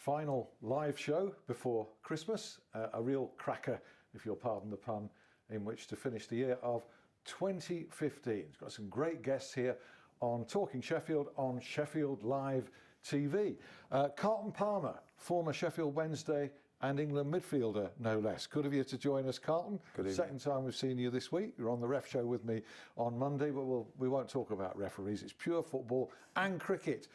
final live show before Christmas, a real cracker, if you'll pardon the pun, in which to finish the year of 2015. It's got some great guests here on Talking Sheffield on Sheffield Live TV. Carlton Palmer, former Sheffield Wednesday and England midfielder, no less. Good of you to join us, Carlton. Good evening. Second time we've seen you this week. You're on the ref show with me on Monday, but we won't talk about referees. It's pure football and cricket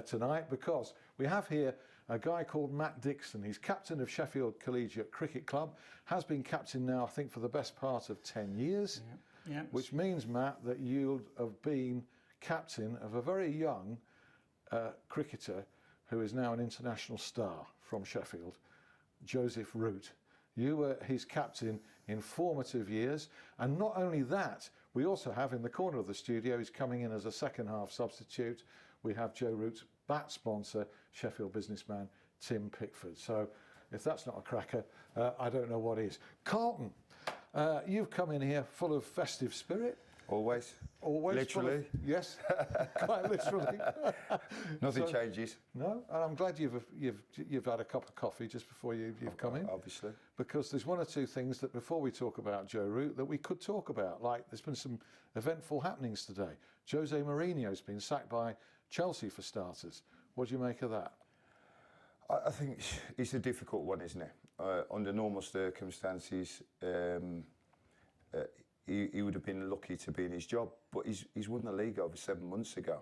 tonight, because we have here a guy called Matt Dixon. He's captain of Sheffield Collegiate Cricket Club, has been captain now, I think, for the best part of 10 years, Yeah. which means, Matt, that you have been captain of a very young cricketer who is now an international star from Sheffield, Joseph Root. You were his captain in formative years, and not only that, we also have in the corner of the studio, he's coming in as a second half substitute, we have Joe Root's bat sponsor, Sheffield businessman Tim Pickford. So if that's not a cracker, I don't know what is. Carlton, you've come in here full of festive spirit. Always. Literally. Yes, quite literally. Nothing changes. No, and I'm glad you've had a cup of coffee just before you've come in. Obviously. Because there's one or two things that before we talk about Joe Root that we could talk about. Like there's been some eventful happenings today. Jose Mourinho's been sacked by Chelsea for starters. What do you make of that? I think it's a difficult one, isn't it? Under normal circumstances, he would have been lucky to be in his job, but he's won the league over 7 months ago.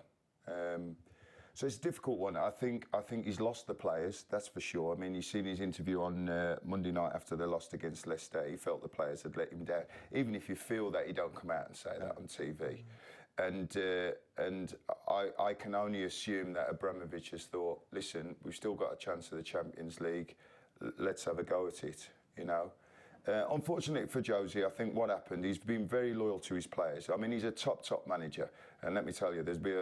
So it's a difficult one. I think he's lost the players, that's for sure. I mean, you've seen his interview on Monday night after they lost against Leicester. He felt the players had let him down, even if you feel that, you don't come out and say that on TV. And I can only assume that Abramovich has thought, listen, we've still got a chance of the Champions League, let's have a go at it, you know. Unfortunately for Josie, I think what happened, he's been very loyal to his players. I mean, he's a top manager, and let me tell you, there's be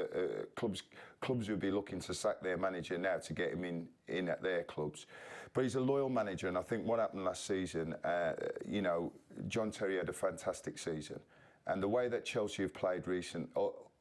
clubs would be looking to sack their manager now to get him in at their clubs. But he's a loyal manager, and I think what happened last season, you know, John Terry had a fantastic season, and the way that Chelsea have played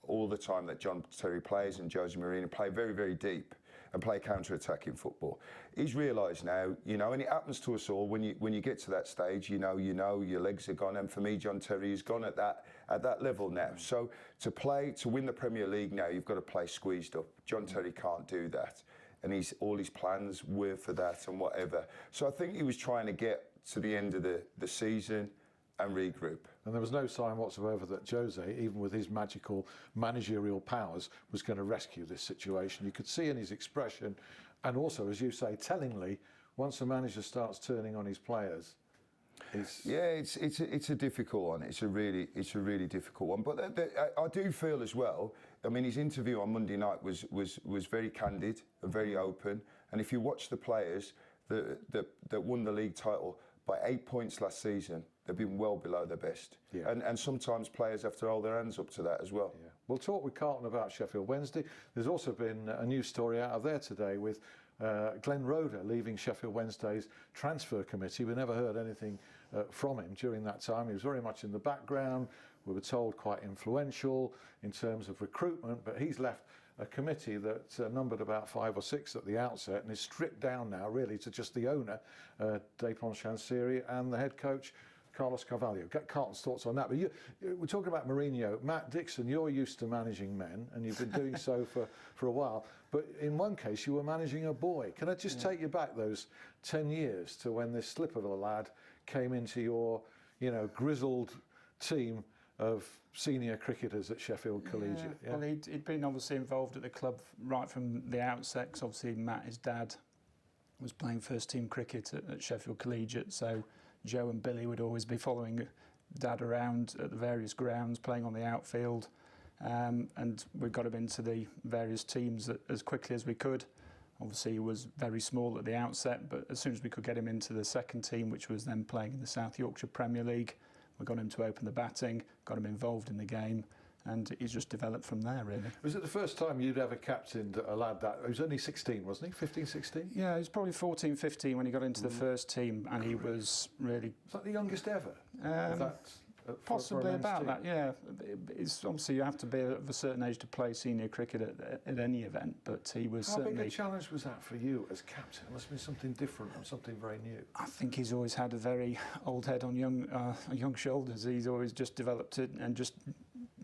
all the time that John Terry plays and Jose Mourinho play very, very deep and play counter-attacking football. He's realised now, you know, and it happens to us all when you get to that stage, you know your legs are gone, and for me, John Terry is gone at that level now. So to win the Premier League now, you've got to play squeezed up. John Terry can't do that, and all his plans were for that and whatever. So I think he was trying to get to the end of the season and regroup. And there was no sign whatsoever that Jose, even with his magical managerial powers, was going to rescue this situation. You could see in his expression, and also, as you say, tellingly, once a manager starts turning on his players, it's a difficult one. It's a really difficult one. But I do feel as well. I mean, his interview on Monday night was very candid and very open. And if you watch the players that won the league title by 8 points last season, they've been well below their best. Yeah. And sometimes players have to hold their hands up to that as well. Yeah. We'll talk with Carlton about Sheffield Wednesday. There's also been a news story out of there today with Glenn Roeder leaving Sheffield Wednesday's transfer committee. We never heard anything from him during that time. He was very much in the background. We were told quite influential in terms of recruitment, but he's left a committee that numbered about 5 or 6 at the outset and is stripped down now really to just the owner, Dapon Chansiri, and the head coach, Carlos Carvalho. Get Carlton's thoughts on that. But we're talking about Mourinho. Matt Dixon, you're used to managing men, and you've been doing so for a while. But in one case, you were managing a boy. Can I just take you back those 10 years to when this slip of a lad came into your, grizzled team of senior cricketers at Sheffield Collegiate? Yeah. Well, he'd been obviously involved at the club right from the outset, because obviously Matt, his dad, was playing first team cricket at Sheffield Collegiate, so Joe and Billy would always be following Dad around at the various grounds, playing on the outfield, and we got him into the various teams as quickly as we could. Obviously he was very small at the outset, but as soon as we could get him into the second team, which was then playing in the South Yorkshire Premier League, we got him to open the batting, got him involved in the game, and he's just developed from there, really. Was it the first time you'd ever captained a lad that... He was only 16, wasn't he? 15, 16? Yeah, he was probably 14, 15 when he got into the first team, and he was really... Was that the youngest ever? Possibly for a men's about team? that, yeah. It's obviously you have to be of a certain age to play senior cricket at any event, but he was How certainly... big a challenge was that for you as captain? It must have been something different and something very new. I think he's always had a very old head on young shoulders. He's always just developed it and just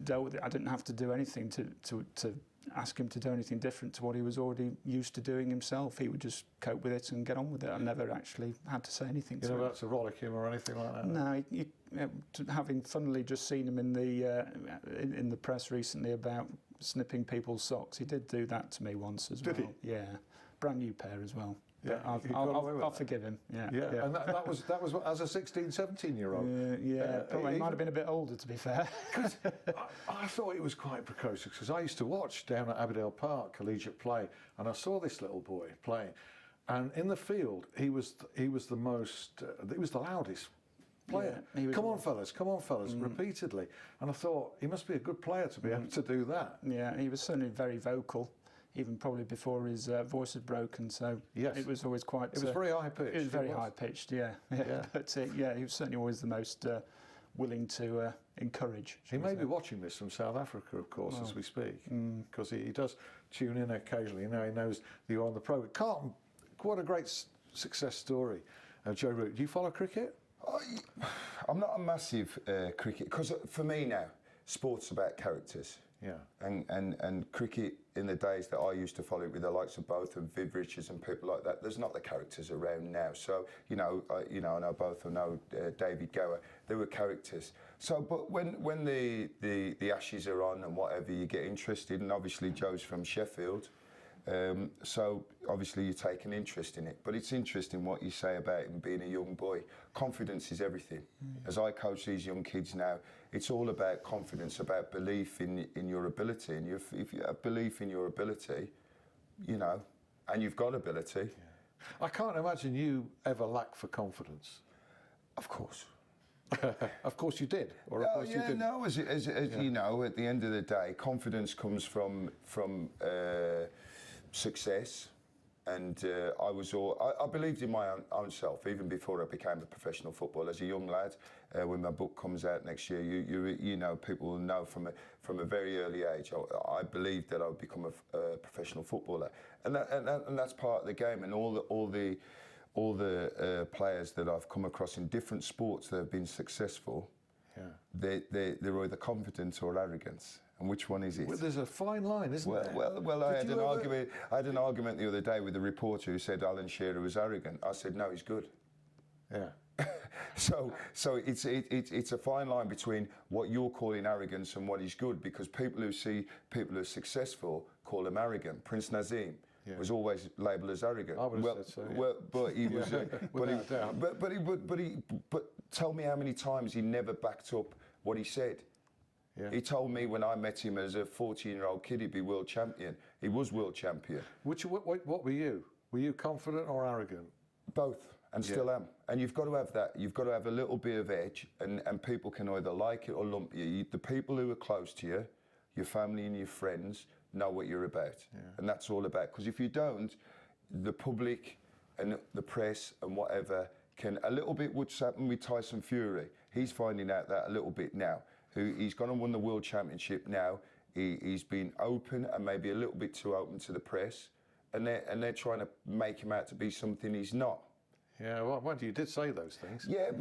dealt with it. I didn't have to do anything to ask him to do anything different to what he was already used to doing himself. He would just cope with it and get on with it. I never actually had to say anything to him. About to rollick him or anything like that? No, having funnily just seen him in the press recently about snipping people's socks, he did do that to me once as well. Did he? Yeah, brand new pair as well. Yeah, I'll forgive him. Yeah. And that was as a 16, 17-year-old. Probably might have been a bit older, to be fair. I thought it was quite precocious because I used to watch down at Aberdale Park collegiate play, and I saw this little boy playing, and in the field he was the most, he was the loudest player. Yeah, come on fellas, repeatedly, and I thought he must be a good player to be able to do that. Yeah, he was certainly very vocal. Even probably before his voice had broken, so yes. It was always quite... It was very high-pitched. It was very high-pitched, yeah. But he was certainly always the most willing to encourage. He may be watching this from South Africa, of course, as we speak, because he does tune in occasionally. Now he knows that you're on the programme. Carlton, what a great success story. Joe Root, do you follow cricket? I'm not a massive cricket, because for me now, sport's about characters. Yeah. And cricket in the days that I used to follow it with the likes of both and Viv Richards and people like that, there's not the characters around now. So I know both. I know David Gower. They were characters. So, but when the Ashes are on and whatever, you get interested. And obviously Joe's from Sheffield, so obviously you take an interest in it. But it's interesting what you say about him being a young boy. Confidence is everything. As I coach these young kids now, it's all about confidence, about belief in your ability. And if you have belief in your ability, and you've got ability. Yeah. I can't imagine you ever lack for confidence. Of course. Of course you did. Or of course you didn't. No, as you know, at the end of the day, confidence comes from success. And I believed in my own self, even before I became a professional footballer. As a young lad, when my book comes out next year, you know, people will know from a very early age, I believed that I would become a professional footballer. And that's part of the game. And all the players that I've come across in different sports that have been successful, they're either confident or arrogant. And which one is it? Well, there's a fine line, isn't there? Well, I had an argument the other day with a reporter who said Alan Shearer was arrogant. I said, no, he's good. Yeah. So it's a fine line between what you're calling arrogance and what is good, because people who see people who are successful call them arrogant. Prince Nazim was always labelled as arrogant. I would have said so. But he was. But tell me how many times he never backed up what he said. Yeah. He told me when I met him as a 14-year-old kid he'd be world champion. He was world champion. What were you? Were you confident or arrogant? Both, and still am. And you've got to have that. You've got to have a little bit of edge, and people can either like it or lump you. The people who are close to you, your family and your friends, know what you're about. Yeah. And that's all about. Because if you don't, the public and the press and whatever can... A little bit what's happened with Tyson Fury. He's finding out that a little bit now. He's gone and won the World Championship now. He's been open and maybe a little bit too open to the press, and they're trying to make him out to be something he's not. Yeah, well, you did say those things. But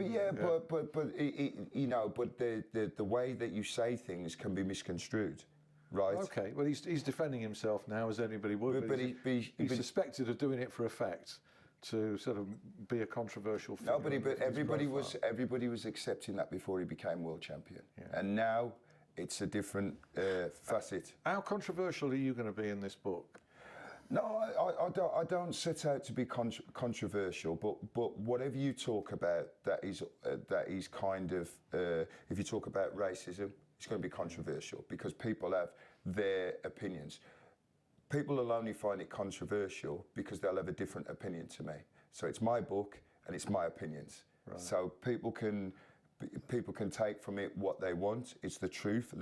the way that you say things can be misconstrued, right? Okay, well he's defending himself now as anybody would. But he's suspected of doing it for effect, to sort of be a controversial figure. No, but everybody was accepting that before he became world champion, and now it's a different facet. How controversial are you going to be in this book? No, I don't set out to be controversial, but whatever you talk about that is kind of if you talk about racism, it's going to be controversial because people have their opinions. People will only find it controversial because they'll have a different opinion to me. So it's my book and it's my opinions. Right. So people can take from it what they want. It's the truth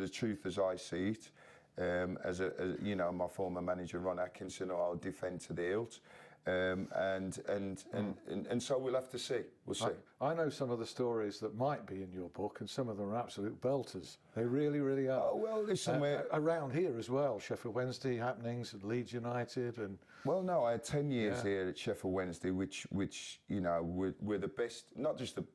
as I see it. As my former manager Ron Atkinson, I'll defend to the hilt. And so we'll have to see. We'll see. I know some of the stories that might be in your book, and some of them are absolute belters. They really, really are. Oh, well, listen, around here as well, Sheffield Wednesday happenings, and Leeds United, and well, no, I had 10 years here at Sheffield Wednesday, which you know, were the best, not just the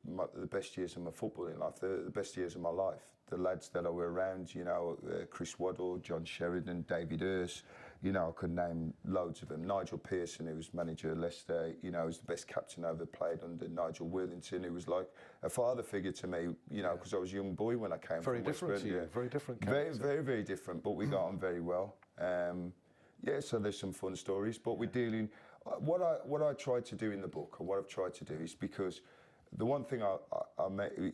best years of my footballing life, the best years of my life. The lads that I were around, you know, Chris Waddle, John Sheridan, David Hurst, you know, I could name loads of them. Nigel Pearson, who was manager of Leicester, you know, was the best captain I ever played under. Nigel Worthington, who was like a father figure to me, you know, because I was a young boy when I came very from different to you, very different character. Very, very different, but we got on very well. Yeah, so there's some fun stories, but we're dealing. What I tried to do in the book, or what I've tried to do, is because the one thing I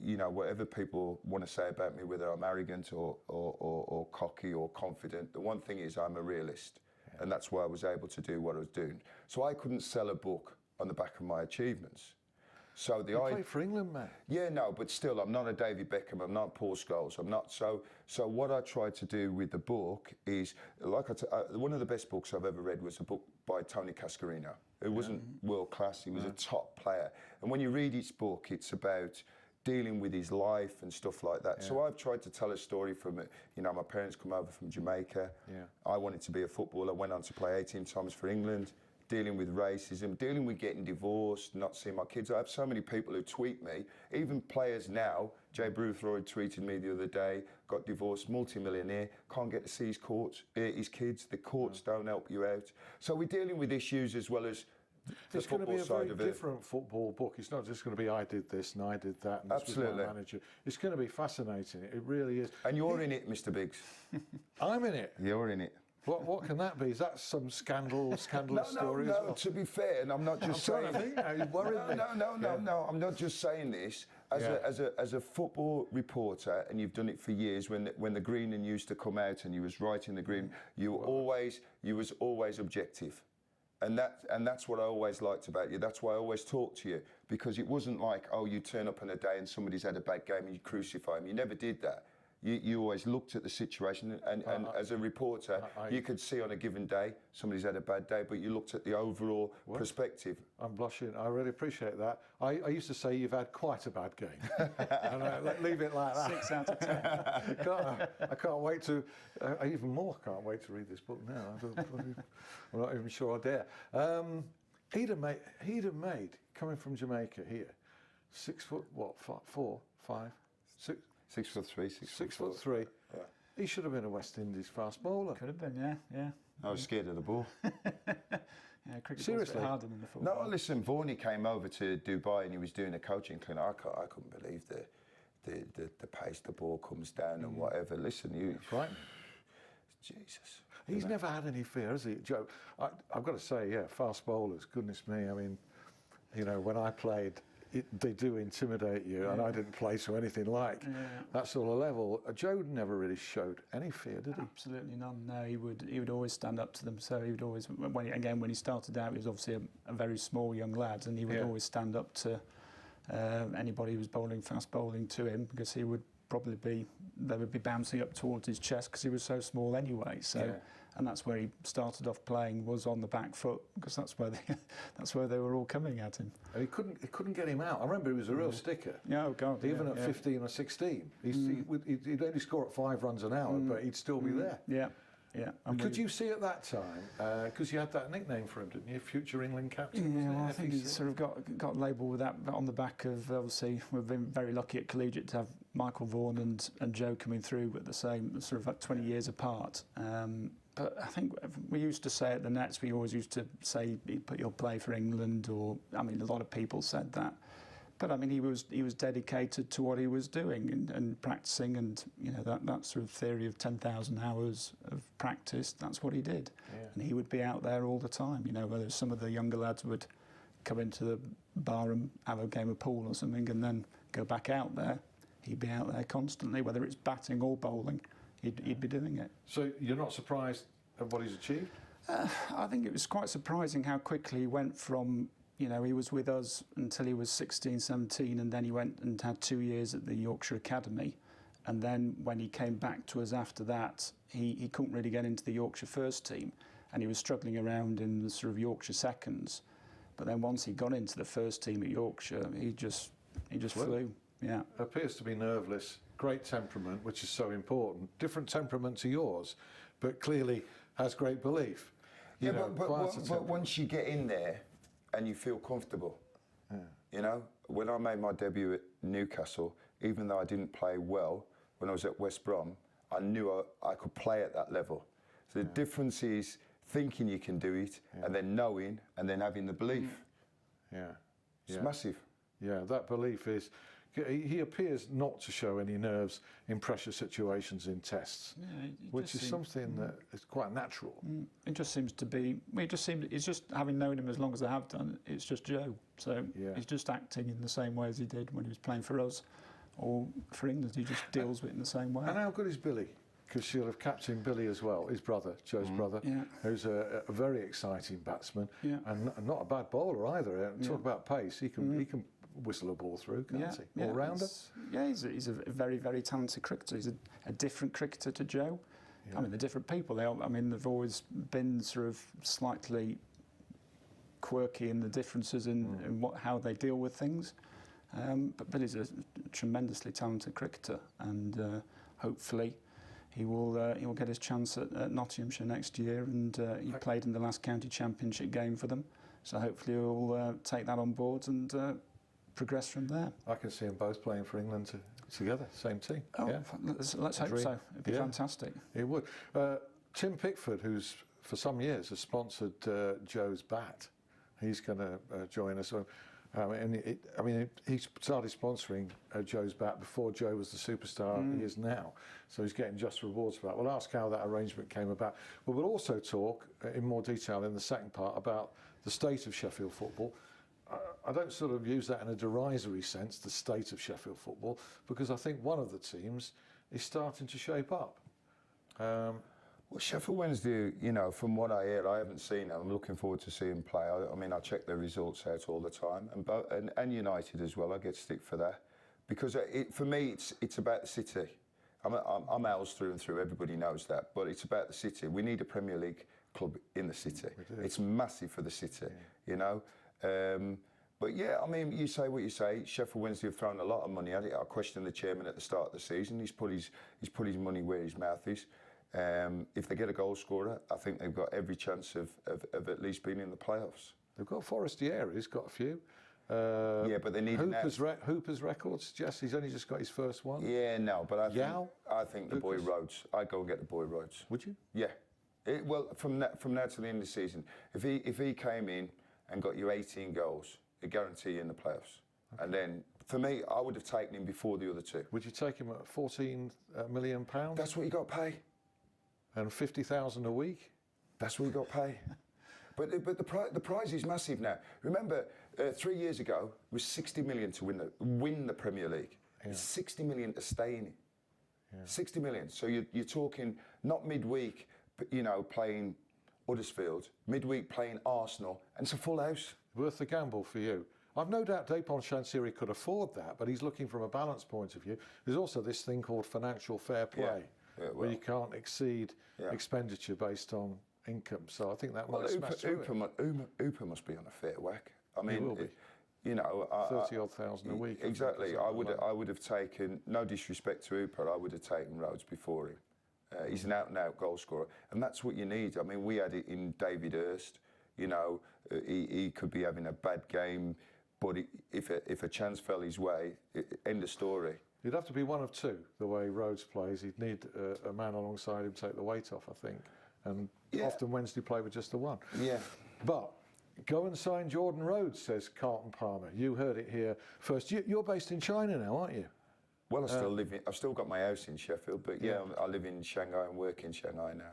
you know, whatever people want to say about me, whether I'm arrogant or cocky or confident, the one thing is I'm a realist, and that's why I was able to do what I was doing. So I couldn't sell a book on the back of my achievements. So you played for England, man. Yeah, no, but still, I'm not a David Beckham. I'm not Paul Scholes. I'm not. So what I tried to do with the book is, like one of the best books I've ever read was a book by Tony Cascarino. It wasn't world class. He was a top player. And when you read his book, it's about dealing with his life and stuff like that. Yeah. So I've tried to tell a story from it. You know, my parents come over from Jamaica. Yeah. I wanted to be a footballer. Went on to play 18 times for England. Dealing with racism, dealing with getting divorced, not seeing my kids. I have so many people who tweet me, even players now. Jay Bruthroyd tweeted me the other day, got divorced, multi-millionaire, can't get to see his kids. The courts don't help you out. So we're dealing with issues as well as the football side of it. It's going to be a very different football book. It's not just going to be I did this and I did that and this was my manager. It's going to be fascinating. It really is. And you're in it, Mr. Biggs. I'm in it. You're in it. What can that be? Is that some scandalous story? No, well? To be fair, and I'm not just saying. No. I'm not just saying this as a football reporter, and you've done it for years. When the Greening used to come out, and you was writing the Green, you was always objective, and that's what I always liked about you. That's why I always talked to you, because it wasn't like, oh, you turn up on a day and somebody's had a bad game and you crucify him. You never did that. You always looked at the situation, and as a reporter, you could see on a given day somebody's had a bad day, but you looked at the overall perspective. I'm blushing. I really appreciate that. I used to say you've had quite a bad game. And leave it like that. 6 out of 10. I can't wait to, even more can't wait to read this book now. I'm not even sure I dare. He'd have made, coming from Jamaica here, 6 foot, what, 4, 5, 6? 6'3", 6'3". Yeah. He should have been a West Indies fast bowler. Could have been, yeah. I was scared of the ball. Seriously, a bit harder than the football. No, listen, Vaughan came over to Dubai and he was doing a coaching clinic. I couldn't believe the pace the ball comes down and whatever. Listen, you frightening. Jesus. He's never had any fear, has he, Joe? I've got to say, fast bowlers. Goodness me, I mean, you know, when I played. They do intimidate you, and I didn't play to anything like that sort of level. Joe never really showed any fear, did he? Absolutely none. No, he would always stand up to them. So he would always, when he started out, he was obviously a very small young lad, and he would always stand up to anybody who was bowling fast bowling to him, because they would be bouncing up towards his chest because he was so small anyway. So. And that's where he started off playing, was on the back foot, because that's where they were all coming at him. And he couldn't get him out. I remember he was a real sticker. Yeah, oh God. Even at 15 or 16, he'd only score at 5 runs an hour, but he'd still be there. Yeah. Could you see at that time, because you had that nickname for him, didn't you? Future England captain. Yeah, well, I think he sort of got labelled with that on the back of, obviously, we've been very lucky at collegiate to have Michael Vaughan and Joe coming through at the same, sort of like 20 years apart. But I think we used to say at the Nets, we always used to say, you'll play for England, or, I mean, a lot of people said that. But I mean, he was dedicated to what he was doing and practicing, and you know that sort of theory of 10,000 hours of practice. That's what he did, and he would be out there all the time. You know, whether some of the younger lads would come into the bar and have a game of pool or something, and then go back out there. He'd be out there constantly, whether it's batting or bowling. He'd be doing it. So you're not surprised at what he's achieved? I think it was quite surprising how quickly he went from. You know, he was with us until he was 16, 17, and then he went and had 2 years at the Yorkshire Academy. And then when he came back to us after that, he couldn't really get into the Yorkshire first team. and he was struggling around in the sort of Yorkshire seconds. But then once he got into the first team at Yorkshire, he just flew. Yeah, appears to be nerveless, great temperament, which is so important. Different temperament to yours, but clearly has great belief. Yeah, but once you get in there and you feel comfortable, you know, when I made my debut at Newcastle, even though I didn't play well when I was at West Brom, I knew I could play at that level. So the difference is thinking you can do it, and then knowing, and then having the belief. It's massive. Yeah, that belief is. He appears not to show any nerves in pressure situations in tests, which is something that is quite natural. It just seems to be. It's just having known him as long as I have done. It's just Joe. So he's just acting in the same way as he did when he was playing for us, or for England. He just deals with it in the same way. And how good is Billy? Because she'll have captained Billy as well, his brother, Joe's brother, who's a very exciting batsman and not a bad bowler either. Talk about pace. He can whistle a ball through, can't he? All-rounder? He's a very, very talented cricketer. He's a different cricketer to Joe. I mean, they're different people. They've always been sort of slightly quirky in the differences in how they deal with things. But Billy's a tremendously talented cricketer, and hopefully he will get his chance at Nottinghamshire next year. And he played in the last county championship game for them, so hopefully he'll take that on board and progress from there. I can see them both playing for England together, same team. Let's hope so. It'd be fantastic. It would. Tim Pickford, who's for some years has sponsored Joe's bat, he's going to join us. He started sponsoring Joe's bat before Joe was the superstar he is now, so he's getting just rewards for that. We'll ask how that arrangement came about, but we'll also talk in more detail in the second part about the state of Sheffield football. I don't sort of use that in a derisory sense, the state of Sheffield football, because I think one of the teams is starting to shape up. Well, Sheffield Wednesday, you know, from what I hear, I haven't seen them. I'm looking forward to seeing them play. I check their results out all the time, and United as well. I get stick for that, because for me, it's about the city. I'm Owls through and through. Everybody knows that, but it's about the city. We need a Premier League club in the city. It's massive for the city, you know. But yeah, I mean, you say what you say. Sheffield Wednesday have thrown a lot of money at it. I questioned the chairman at the start of the season. He's put his money where his mouth is. If they get a goal scorer, I think they've got every chance of at least being in the playoffs. They've got Forestieri, he's got a few. But they need Hooper's records. Jess, he's only just got his first one. Yeah, no, but I think the boy Rhodes. I'd go and get the boy Rhodes. Would you? Yeah. Well, from now to the end of the season, if he came in and got you 18 goals, it guarantee you in the playoffs. Okay. And then, for me, I would have taken him before the other two. Would you take him at £14 million? That's what you got to pay. And 50,000 a week? That's what you got to pay. But the prize is massive now. Remember, 3 years ago, it was 60 million to win the Premier League. Yeah. It's 60 million to stay in it. Yeah. 60 million. So you're talking not midweek, you know, playing Huddersfield, midweek playing Arsenal, and it's a full house. Worth the gamble for you. I've no doubt Depon Chansiri could afford that, but he's looking from a balance point of view. There's also this thing called financial fair play, where you can't exceed expenditure based on income. So I think that might smash through it. Upa must be on a fair whack. I mean, he will be. You know, 30-odd thousand a week. Exactly. I would have taken, no disrespect to Upa, I would have taken Rhodes before him. He's an out-and-out goal scorer, and that's what you need. I mean, we had it in David Hurst. You know, he could be having a bad game, but if a chance fell his way, end of story. It'd have to be one of two, the way Rhodes plays. He'd need a man alongside him to take the weight off, I think. And often Wednesday play with just the one. Yeah. But go and sign Jordan Rhodes, says Carlton Palmer. You heard it here first. You're based in China now, aren't you? Well, I've still got my house in Sheffield, but I live in Shanghai and work in Shanghai now,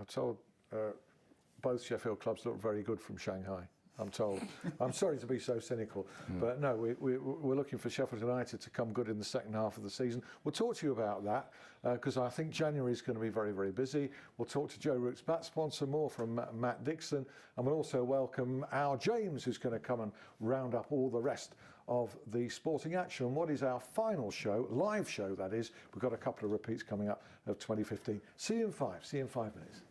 I told both Sheffield clubs look very good from Shanghai, I'm told. I'm sorry to be so cynical, but no, we're looking for Sheffield United to come good in the second half of the season. We'll talk to you about that, because I think January is going to be very, very busy. We'll talk to Joe Root's bat sponsor, more from Matt Dixon, and we'll also welcome our James, who's going to come and round up all the rest of the sporting action. What is our final show, live show that is. We've got a couple of repeats coming up of 2015. See you in 5 minutes.